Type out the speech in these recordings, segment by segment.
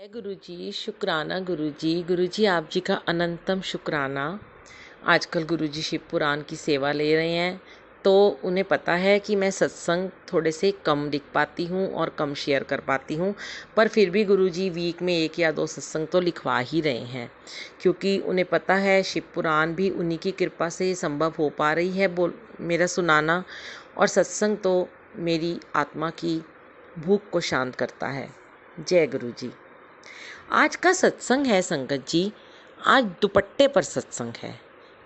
जय गुरुजी, शुक्राना गुरुजी। गुरुजी आप जी का अनंतम शुक्राना। आजकल गुरुजी शिव पुराण की सेवा ले रहे हैं, तो उन्हें पता है कि मैं सत्संग थोड़े से कम लिख पाती हूँ और कम शेयर कर पाती हूँ, पर फिर भी गुरुजी वीक में 1 या 2 सत्संग तो लिखवा ही रहे हैं, क्योंकि उन्हें पता है शिव पुराण भी उन्हीं की कृपा से संभव हो पा रही है मेरा सुनाना, और सत्संग तो मेरी आत्मा की भूख को शांत करता है। जय गुरुजी। आज का सत्संग है संगत जी, आज दुपट्टे पर सत्संग है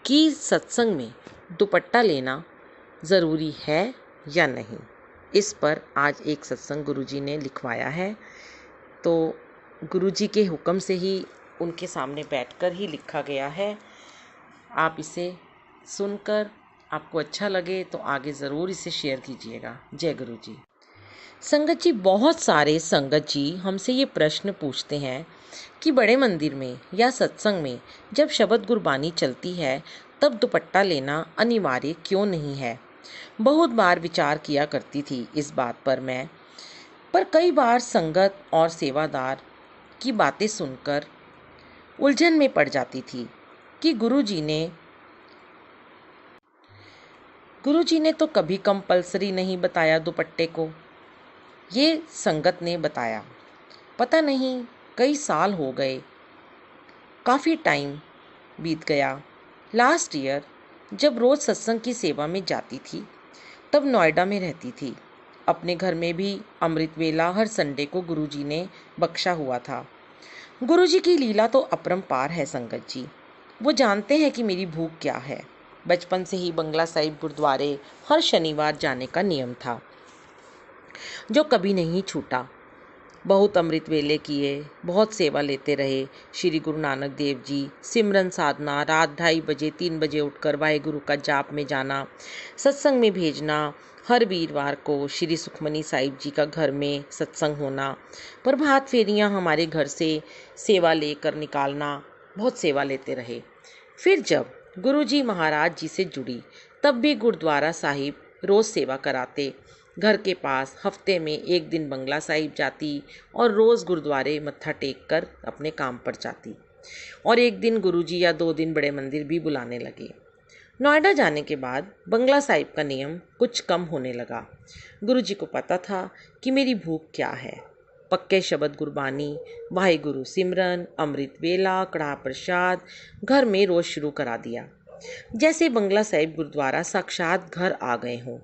कि सत्संग में दुपट्टा लेना ज़रूरी है या नहीं। इस पर आज एक सत्संग गुरुजी ने लिखवाया है, तो गुरुजी के हुक्म से ही उनके सामने बैठकर ही लिखा गया है। आप इसे सुनकर आपको अच्छा लगे तो आगे ज़रूर इसे शेयर कीजिएगा। जय गुरुजी। संगत जी, बहुत सारे संगत जी हमसे ये प्रश्न पूछते हैं कि बड़े मंदिर में या सत्संग में जब शब्द गुरबानी चलती है तब दुपट्टा लेना अनिवार्य क्यों नहीं है। बहुत बार विचार किया करती थी इस बात पर मैं, पर कई बार संगत और सेवादार की बातें सुनकर उलझन में पड़ जाती थी कि गुरुजी ने तो कभी कंपल्सरी नहीं बताया दुपट्टे को, ये संगत ने बताया। पता नहीं कई साल हो गए, काफ़ी टाइम बीत गया। लास्ट ईयर जब रोज़ सत्संग की सेवा में जाती थी तब नोएडा में रहती थी। अपने घर में भी अमृत वेला हर संडे को गुरुजी ने बख्शा हुआ था। गुरुजी की लीला तो अपरंपार है संगत जी। वो जानते हैं कि मेरी भूख क्या है। बचपन से ही बंगला साहिब गुरुद्वारे हर शनिवार जाने का नियम था, जो कभी नहीं छूटा। बहुत अमृत वेले किए, बहुत सेवा लेते रहे। श्री गुरु नानक देव जी, सिमरन साधना, रात 2:30 बजे 3 बजे उठकर वाहेगुरु का जाप में जाना, सत्संग में भेजना, हर वीरवार को श्री सुखमनी साहिब जी का घर में सत्संग होना, प्रभात फेरियां हमारे घर से सेवा लेकर निकालना, बहुत सेवा लेते रहे। फिर जब गुरु जी महाराज जी से जुड़ी तब भी गुरुद्वारा साहिब रोज़ सेवा कराते। घर के पास हफ्ते में 1 दिन बंगला साहिब जाती और रोज़ गुरुद्वारे मत्था टेक कर अपने काम पर जाती, और 1 दिन गुरुजी या 2 दिन बड़े मंदिर भी बुलाने लगे। नोएडा जाने के बाद बंगला साहिब का नियम कुछ कम होने लगा। गुरुजी को पता था कि मेरी भूख क्या है। पक्के शब्द गुरबानी, वाहेगुरु सिमरन, अमृत वेला, कड़ा प्रसाद घर में रोज़ शुरू करा दिया, जैसे बंगला साहिब गुरुद्वारा साक्षात घर आ गए हों।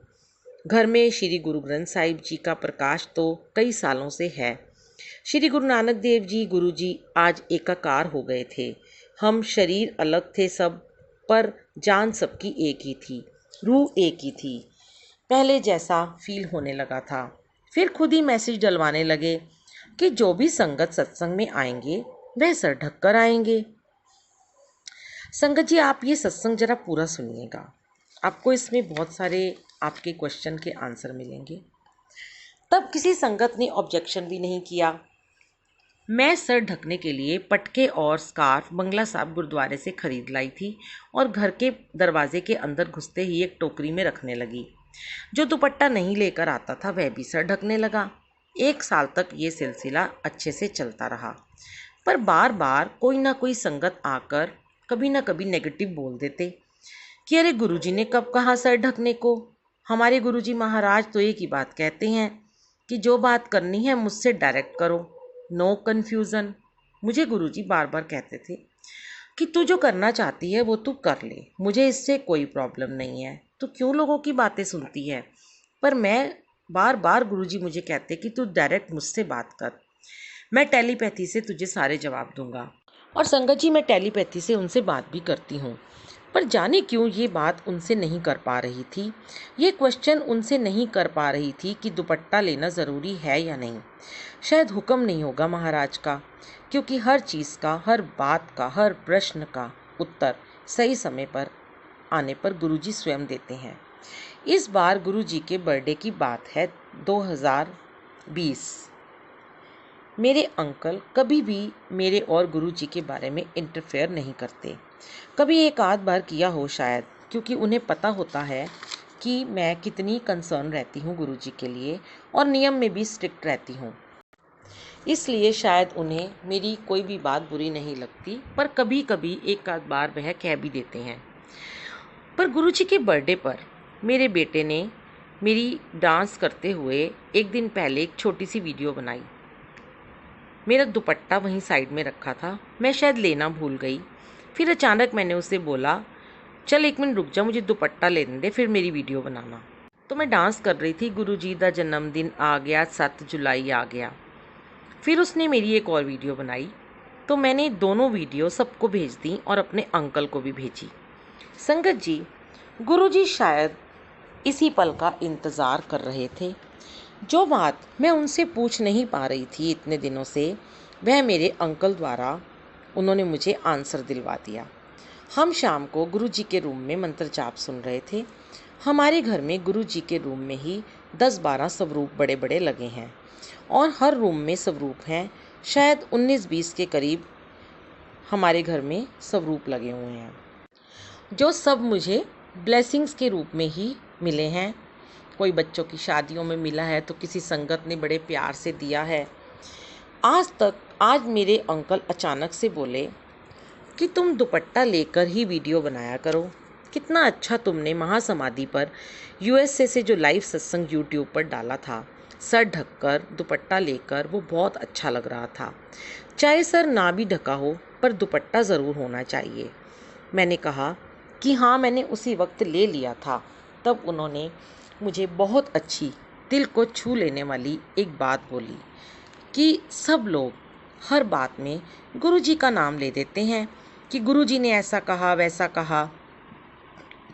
घर में श्री गुरु ग्रंथ साहिब जी का प्रकाश तो कई सालों से है। श्री गुरु नानक देव जी गुरु जी आज एकाकार हो गए थे। हम शरीर अलग थे सब, पर जान सबकी एक ही थी, रूह एक ही थी। पहले जैसा फील होने लगा था। फिर खुद ही मैसेज डलवाने लगे कि जो भी संगत सत्संग में आएंगे वह सर ढककर आएंगे। संगत जी, आप ये सत्संग जरा पूरा सुनिएगा, आपको इसमें बहुत सारे आपके क्वेश्चन के आंसर मिलेंगे। तब किसी संगत ने ऑब्जेक्शन भी नहीं किया। मैं सर ढकने के लिए पटके और स्कार्फ बंगला साहिब गुरुद्वारे से खरीद लाई थी और घर के दरवाजे के अंदर घुसते ही एक टोकरी में रखने लगी। जो दुपट्टा नहीं लेकर आता था वह भी सर ढकने लगा। 1 साल तक ये सिलसिला अच्छे से चलता रहा, पर बार बार कोई ना कोई संगत आकर कभी ना कभी नेगेटिव बोल देते कि अरे गुरुजी ने कब कहा सर ढकने को। हमारे गुरुजी महाराज तो एक ही बात कहते हैं कि जो बात करनी है मुझसे डायरेक्ट करो, नो कन्फ्यूज़न। मुझे गुरुजी बार बार कहते थे कि तू जो करना चाहती है वो तू कर ले, मुझे इससे कोई प्रॉब्लम नहीं है, तू क्यों लोगों की बातें सुनती है। पर मैं बार बार गुरुजी मुझे कहते कि तू डायरेक्ट मुझसे बात कर, मैं टेलीपैथी से तुझे सारे जवाब दूंगा। और संगत जी, मैं टेलीपैथी से उनसे बात भी करती हूँ, पर जाने क्यों ये बात उनसे नहीं कर पा रही थी। ये क्वेश्चन उनसे नहीं कर पा रही थी कि दुपट्टा लेना ज़रूरी है या नहीं। शायद हुक्म नहीं होगा महाराज का, क्योंकि हर चीज़ का, हर बात का, हर प्रश्न का उत्तर सही समय पर आने पर गुरुजी स्वयं देते हैं। इस बार गुरुजी के बर्थडे की बात है, 2020। मेरे अंकल कभी भी मेरे और गुरुजी के बारे में इंटरफेयर नहीं करते। कभी एक आध बार किया हो शायद, क्योंकि उन्हें पता होता है कि मैं कितनी कंसर्न रहती हूँ गुरुजी के लिए और नियम में भी स्ट्रिक्ट रहती हूँ। इसलिए शायद उन्हें मेरी कोई भी बात बुरी नहीं लगती, पर कभी कभी एक आध बार वह कह भी देते हैं। पर गुरुजी के बर्थडे पर मेरे बेटे ने मेरी डांस करते हुए एक दिन पहले एक छोटी सी वीडियो बनाई। मेरा दुपट्टा वहीं साइड में रखा था, मैं शायद लेना भूल गई। फिर अचानक मैंने उसे बोला, चल 1 मिनट रुक जा, मुझे दुपट्टा लेने दे, फिर मेरी वीडियो बनाना। तो मैं डांस कर रही थी, गुरुजी का जन्मदिन आ गया, 7 जुलाई आ गया। फिर उसने मेरी एक और वीडियो बनाई, तो मैंने दोनों वीडियो सबको भेज दी और अपने अंकल को भी भेजी। संगत जी, गुरुजी शायद इसी पल का इंतज़ार कर रहे थे। जो बात मैं उनसे पूछ नहीं पा रही थी इतने दिनों से, वह मेरे अंकल द्वारा उन्होंने मुझे आंसर दिलवा दिया। हम शाम को गुरुजी के रूम में मंत्र जाप सुन रहे थे। हमारे घर में गुरुजी के रूम में ही 10-12 स्वरूप बड़े बड़े लगे हैं और हर रूम में स्वरूप हैं। शायद 19-20 के करीब हमारे घर में स्वरूप लगे हुए हैं, जो सब मुझे ब्लेसिंग्स के रूप में ही मिले हैं। कोई बच्चों की शादियों में मिला है, तो किसी संगत ने बड़े प्यार से दिया है। आज मेरे अंकल अचानक से बोले कि तुम दुपट्टा लेकर ही वीडियो बनाया करो। कितना अच्छा तुमने महासमाधि पर यूएसए से जो लाइव सत्संग यूट्यूब पर डाला था, सर ढककर दुपट्टा लेकर, वो बहुत अच्छा लग रहा था। चाहे सर ना भी ढका हो, पर दुपट्टा ज़रूर होना चाहिए। मैंने कहा कि हाँ, मैंने उसी वक्त ले लिया था। तब उन्होंने मुझे बहुत अच्छी, दिल को छू लेने वाली एक बात बोली कि सब लोग हर बात में गुरुजी का नाम ले देते हैं कि गुरुजी ने ऐसा कहा, वैसा कहा,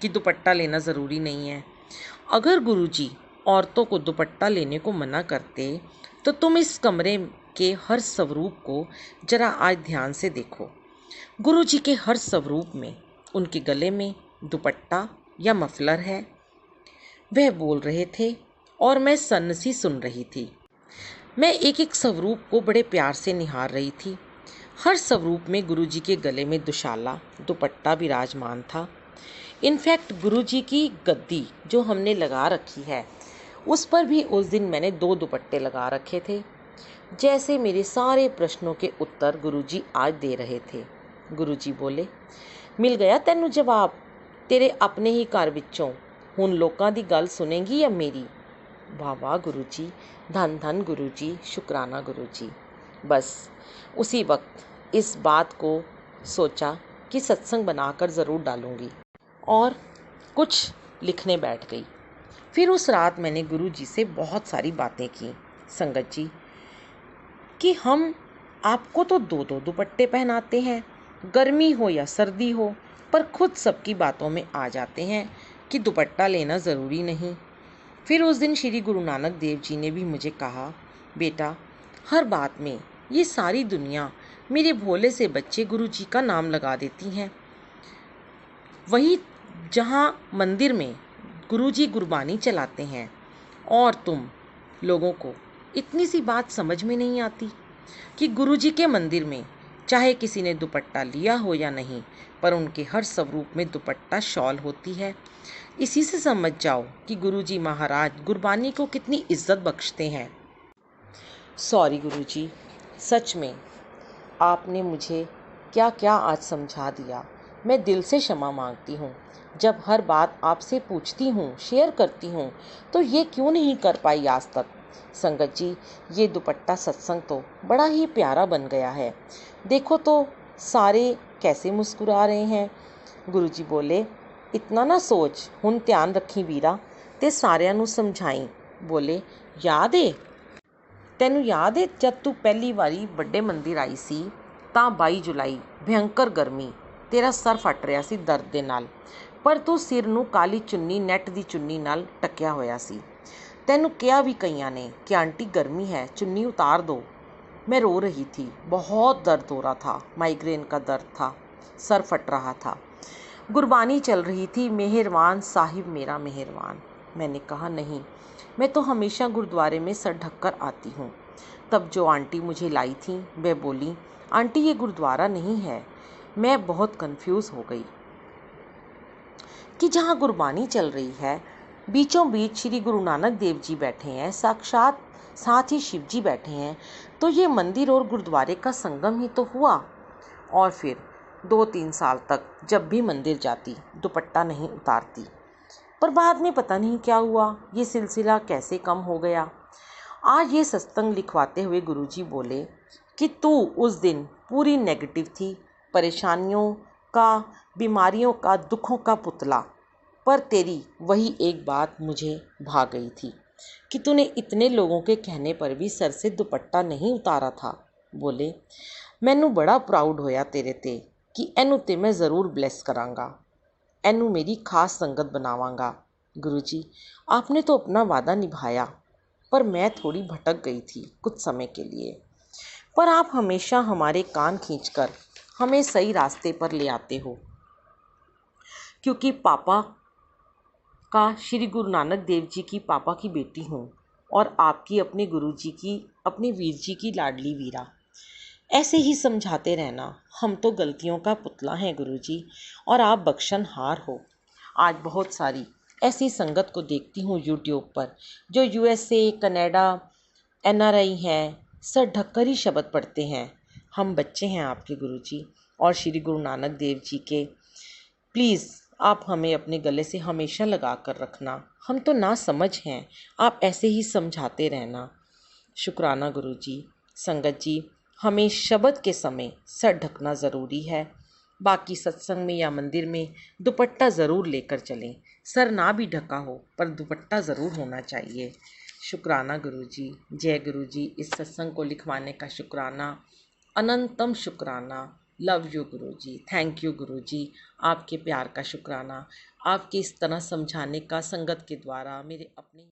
कि दुपट्टा लेना ज़रूरी नहीं है। अगर गुरुजी औरतों को दुपट्टा लेने को मना करते, तो तुम इस कमरे के हर स्वरूप को जरा आज ध्यान से देखो। गुरुजी के हर स्वरूप में उनके गले में दुपट्टा या मफलर है। वह बोल रहे थे और मैं सन्नसी सुन रही थी। मैं एक एक स्वरूप को बड़े प्यार से निहार रही थी। हर स्वरूप में गुरुजी के गले में दुशाला, दुपट्टा विराजमान था। इनफैक्ट गुरुजी की गद्दी जो हमने लगा रखी है, उस पर भी उस दिन मैंने 2 दुपट्टे लगा रखे थे। जैसे मेरे सारे प्रश्नों के उत्तर गुरुजी आज दे रहे थे। गुरुजी बोले, मिल गया तैनू जवाब तेरे अपने ही घर विचों। हुण लोकां दी गल सुनेंगी या मेरी? वाह वाह गुरुजी, धन धन गुरुजी, शुक्राना गुरुजी। बस उसी वक्त इस बात को सोचा कि सत्संग बनाकर ज़रूर डालूंगी और कुछ लिखने बैठ गई। फिर उस रात मैंने गुरुजी से बहुत सारी बातें की। संगत जी, कि हम आपको तो 2-2 दुपट्टे पहनाते हैं, गर्मी हो या सर्दी हो, पर खुद सबकी बातों में आ जाते हैं कि दुपट्टा लेना ज़रूरी नहीं। फिर उस दिन श्री गुरु नानक देव जी ने भी मुझे कहा, बेटा, हर बात में ये सारी दुनिया मेरे भोले से बच्चे गुरुजी का नाम लगा देती हैं। वहीं जहाँ मंदिर में गुरुजी गुरबानी चलाते हैं और तुम लोगों को इतनी सी बात समझ में नहीं आती कि गुरुजी के मंदिर में चाहे किसी ने दुपट्टा लिया हो या नहीं, पर उनके हर स्वरूप में दुपट्टा शॉल होती है। इसी से समझ जाओ कि गुरुजी महाराज गुरबानी को कितनी इज्जत बख्शते हैं। सॉरी गुरुजी, सच में आपने मुझे क्या क्या आज समझा दिया। मैं दिल से क्षमा मांगती हूँ। जब हर बात आपसे पूछती हूँ, शेयर करती हूँ, तो ये क्यों नहीं कर पाई आज तक। संगत जी, ये दुपट्टा सत्संग तो बड़ा ही प्यारा बन गया है। देखो तो सारे कैसे मुस्कुरा रहे हैं। गुरुजी बोले, इतना ना सोच, हुण ध्यान रखी वीरा, ते सारिਆਂ ਨੂੰ समझाई। बोले, याद है ਤੈਨੂੰ याद है जब तू पहली वारी ਵੱਡੇ ਮੰਦਿਰ आई सी ਤਾਂ 22 जुलाई भयंकर गर्मी, तेरा सर फट रहा सी दर्द ਦੇ ਨਾਲ, पर तू सिर ਨੂੰ काली चुन्नी नैट ਦੀ चुन्नी ਨਾਲ ਟਕਿਆ ਹੋਇਆ ਸੀ। ਤੈਨੂੰ ਕਿਹਾ भी कईयां ने कि आंटी गर्मी है, चुन्नी उतार दो। मैं रो रही थी, बहुत दर्द हो रहा था, माइग्रेन का दर्द था, सर फट रहा था। गुरबानी चल रही थी, मेहरबान साहिब मेरा मेहरबान। मैंने कहा, नहीं, मैं तो हमेशा गुरुद्वारे में सर ढककर आती हूँ। तब जो आंटी मुझे लाई थी वह बोली, आंटी ये गुरुद्वारा नहीं है। मैं बहुत कंफ्यूज हो गई कि जहाँ गुरबानी चल रही है, बीचों बीच श्री गुरु नानक देव जी बैठे हैं, साक्षात साथ ही शिव जी बैठे हैं, तो ये मंदिर और गुरुद्वारे का संगम ही तो हुआ। और फिर 2-3 साल तक जब भी मंदिर जाती दुपट्टा नहीं उतारती। पर बाद में पता नहीं क्या हुआ, ये सिलसिला कैसे कम हो गया। आज ये सत्संग लिखवाते हुए गुरुजी बोले कि तू उस दिन पूरी नेगेटिव थी, परेशानियों का, बीमारियों का, दुखों का पुतला। पर तेरी वही एक बात मुझे भा गई थी कि तूने इतने लोगों के कहने पर भी सर से दुपट्टा नहीं उतारा था। बोले मैनू बड़ा प्राउड होया तेरे ते कि एनू ते मैं ज़रूर ब्लैस करांगा, एनू मेरी खास संगत बनावांगा। गुरुजी, आपने तो अपना वादा निभाया, पर मैं थोड़ी भटक गई थी कुछ समय के लिए। पर आप हमेशा हमारे कान खींचकर हमें सही रास्ते पर ले आते हो, क्योंकि पापा का श्री गुरु नानक देव जी की पापा की बेटी हूँ और आपकी अपने गुरुजी की, अपने वीर जी की लाडली वीरा। ऐसे ही समझाते रहना, हम तो गलतियों का पुतला हैं गुरुजी, और आप बख्शनहार हो। आज बहुत सारी ऐसी संगत को देखती हूँ यूट्यूब पर जो यूएसए, कनाडा, एनआरआई हैं, सर ढककर ही शब्द पढ़ते हैं। हम बच्चे हैं आपके गुरुजी और श्री गुरु नानक देव जी के। प्लीज़ आप हमें अपने गले से हमेशा लगा कर रखना। हम तो ना समझ हैं, आप ऐसे ही समझाते रहना। शुक्राना गुरुजी। संगत जी, हमें शब्द के समय सर ढकना ज़रूरी है। बाकी सत्संग में या मंदिर में दुपट्टा ज़रूर लेकर चलें। सर ना भी ढका हो पर दुपट्टा ज़रूर होना चाहिए। शुक्राना गुरुजी। जय गुरुजी। इस सत्संग को लिखवाने का शुक्राना, अनंतम शुक्राना। Love you Guruji. Thank you Guruji. आपके प्यार का शुक्राना, आपके इस तरह समझाने का संगत के द्वारा मेरे अपने